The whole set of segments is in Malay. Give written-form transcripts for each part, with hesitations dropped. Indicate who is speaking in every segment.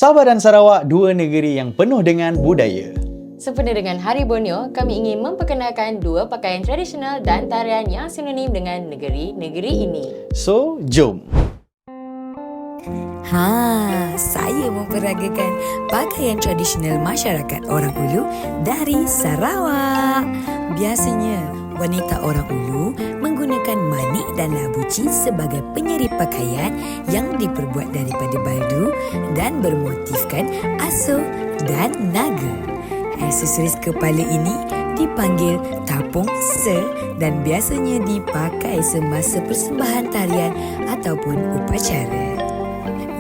Speaker 1: Sabah dan Sarawak, dua negeri yang penuh dengan budaya.
Speaker 2: Sempena dengan Hari Borneo, kami ingin memperkenalkan dua pakaian tradisional dan tarian yang sinonim dengan negeri-negeri ini.
Speaker 1: So, jom!
Speaker 3: Saya memperagakan pakaian tradisional masyarakat orang Ulu dari Sarawak. Biasanya, wanita orang Ulu menggunakan manik dan labuci sebagai penyeri pakaian yang diperbuat daripada baldu dan bermotifkan aso dan naga. Aksesoris kepala ini dipanggil tapung se dan biasanya dipakai semasa persembahan tarian ataupun upacara.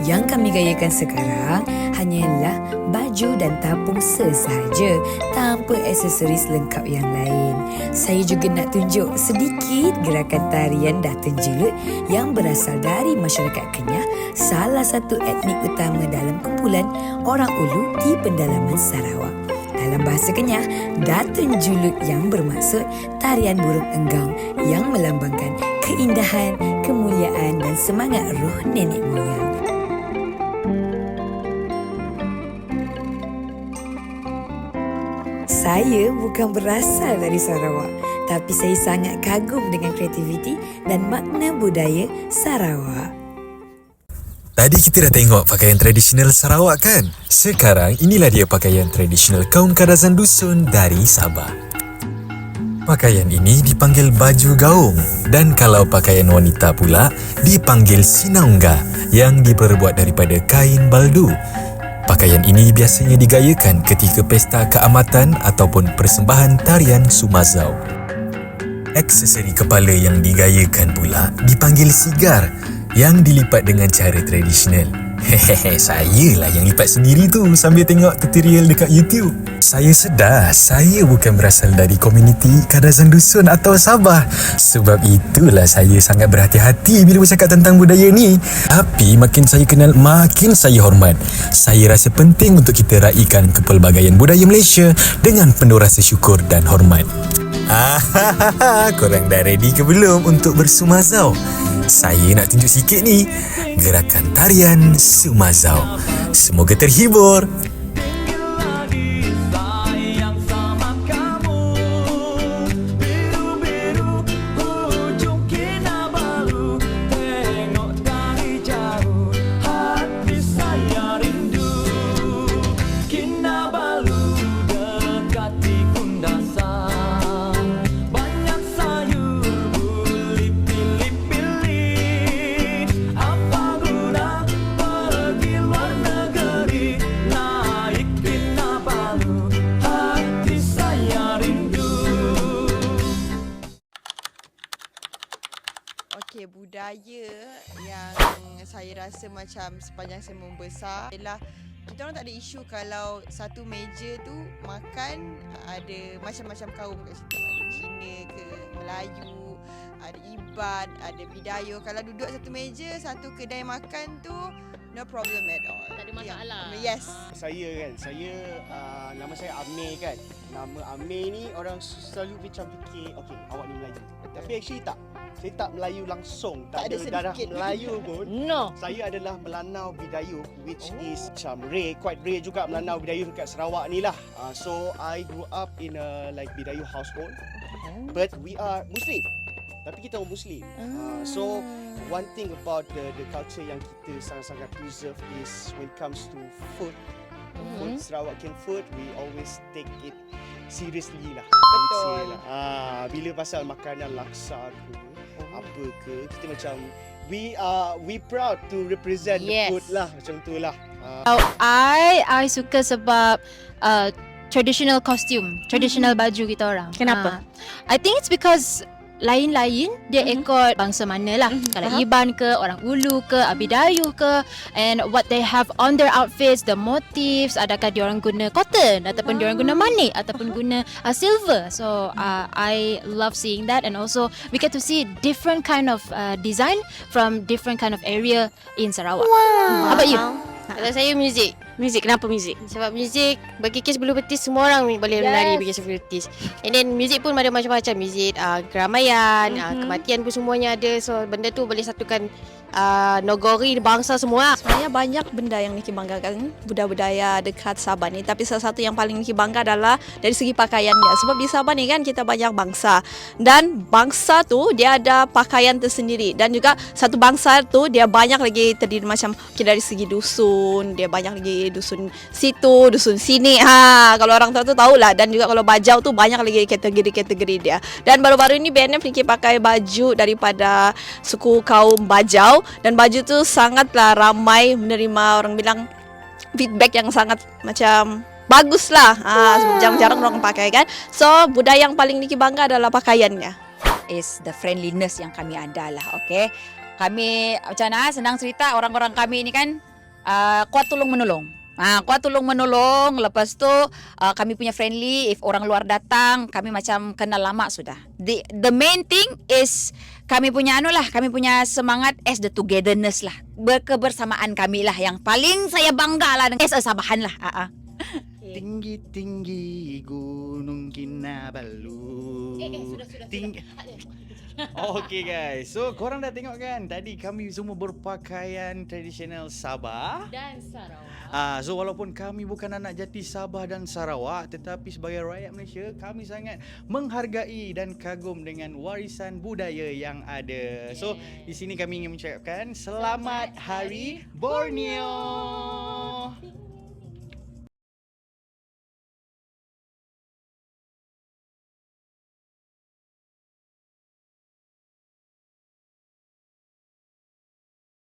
Speaker 3: Yang kami gayakan sekarang hanyalah baju dan tapung se sahaja tanpa aksesoris lengkap yang lain. Saya juga nak tunjuk sedikit gerakan tarian Datun Julut yang berasal dari masyarakat Kenyah, salah satu etnik utama dalam kumpulan orang Ulu di pendalaman Sarawak. Dalam bahasa Kenyah, Datun Julut yang bermaksud tarian burung enggang yang melambangkan keindahan, kemuliaan dan semangat roh nenek moyang. Saya bukan berasal dari Sarawak, tapi saya sangat kagum dengan kreativiti dan makna budaya Sarawak.
Speaker 4: Tadi kita dah tengok pakaian tradisional Sarawak kan? Sekarang inilah dia pakaian tradisional kaum Kadazan Dusun dari Sabah. Pakaian ini dipanggil baju gaung dan kalau pakaian wanita pula dipanggil sinaunga yang diperbuat daripada kain baldu. Pakaian ini biasanya digayakan ketika pesta keamatan ataupun persembahan tarian Sumazau. Aksesori kepala yang digayakan pula dipanggil sigar yang dilipat dengan cara tradisional. Hehehe, sayalah yang lipat sendiri tu sambil tengok tutorial dekat YouTube. Saya sedar saya bukan berasal dari komuniti Kadazan Dusun atau Sabah. Sebab itulah saya sangat berhati-hati bila bercakap tentang budaya ni. Tapi makin saya kenal, makin saya hormat. Saya rasa penting untuk kita raikan kepelbagaian budaya Malaysia dengan penuh rasa syukur dan hormat. Korang dah ready ke belum untuk bersumazau? Saya nak tunjuk sikit ni gerakan tarian Sumazau. Semoga terhibur.
Speaker 5: Okey, budaya yang saya rasa macam sepanjang saya membesar ialah kita orang tak ada isu kalau satu meja tu makan ada macam-macam kaum kat situ. Ada Cina ke, Melayu, ada Iban, ada Bidayuh. Kalau duduk satu meja, satu kedai makan tu no problem at all.
Speaker 2: Tak ada masalah.
Speaker 5: Yes.
Speaker 6: Saya nama saya Amir kan. Nama Amir ni orang selalu macam fikir okey awak ni Melayu. Tapi actually tak. Saya tak Melayu langsung. Tak ada darah Melayu pun.
Speaker 2: No.
Speaker 6: Saya adalah Melanau Bidayuh which is macam rare, quite rare juga Melanau Bidayuh dekat Sarawak ni lah. So I grew up in a like Bidayuh household. But we are Muslim. Tapi kita orang Muslim. So one thing about the culture yang kita sangat-sangat preserve is when it comes to food. Food, Sarawakian food, we always take it seriously lah.
Speaker 5: Betul.
Speaker 6: Bila pasal makanan laksa ke, apa ke, kita macam we proud to represent the food lah, macam tu lah.
Speaker 7: I suka sebab traditional costume, traditional baju kita orang.
Speaker 2: Kenapa?
Speaker 7: I think it's because lain-lain dia ikut bangsa mana lah. Kalau Iban ke, orang Ulu ke, Bidayuh ke, and what they have on their outfits, the motifs, adakah diorang guna cotton ataupun diorang guna manik ataupun guna silver. So I love seeing that, and also we get to see different kind of design from different kind of area in Sarawak. How about you?
Speaker 8: Kalau saya muzik. Muzik, kenapa muzik? Sebab muzik bagi kes bulu betis semua orang boleh menari bagi kes bulu betis. And then muzik pun ada macam-macam. Muzik keramaian, kematian pun semuanya ada. So benda tu boleh satukan Nogori, bangsa semua.
Speaker 9: Sebenarnya banyak benda yang Niki banggakan budaya-budaya dekat Sabah ni, tapi salah satu yang paling Niki bangga adalah dari segi pakaian dia. Sebab di Sabah ni kan kita banyak bangsa, dan bangsa tu dia ada pakaian tersendiri, dan juga satu bangsa tu dia banyak lagi terdiri macam dari segi dusun, dia banyak lagi dusun situ, dusun sini. Kalau orang tua tu tahulah, dan juga kalau bajau tu banyak lagi kategori-kategori dia. Dan baru-baru ini BNF Niki pakai baju daripada suku kaum Bajau, dan baju tu sangatlah ramai menerima, orang bilang feedback yang sangat macam bagus lah. Jarang-jarang orang pakai kan. So budaya yang paling Niki bangga adalah pakaiannya.
Speaker 10: Is the friendliness yang kami ada lah, okay. Kami macam mana, senang cerita, orang-orang kami ni kan kuat tolong menolong. Kuat tolong menolong. Lepas tu kami punya friendly. If orang luar datang, kami macam kenal lama sudah. The main thing is kami punya kami punya semangat as the togetherness lah. Berkebersamaan kami lah yang paling saya bangga lah as a Sabahan lah.
Speaker 1: Tinggi-tinggi Gunung Kinabalu.
Speaker 10: Sudah.
Speaker 1: Okay guys, so korang dah tengok kan, tadi kami semua berpakaian tradisional Sabah
Speaker 2: Dan Sarawak.
Speaker 1: So walaupun kami bukan anak jati Sabah dan Sarawak, tetapi sebagai rakyat Malaysia, kami sangat menghargai dan kagum dengan warisan budaya yang ada. So di sini kami ingin mengucapkan Selamat Hari Borneo.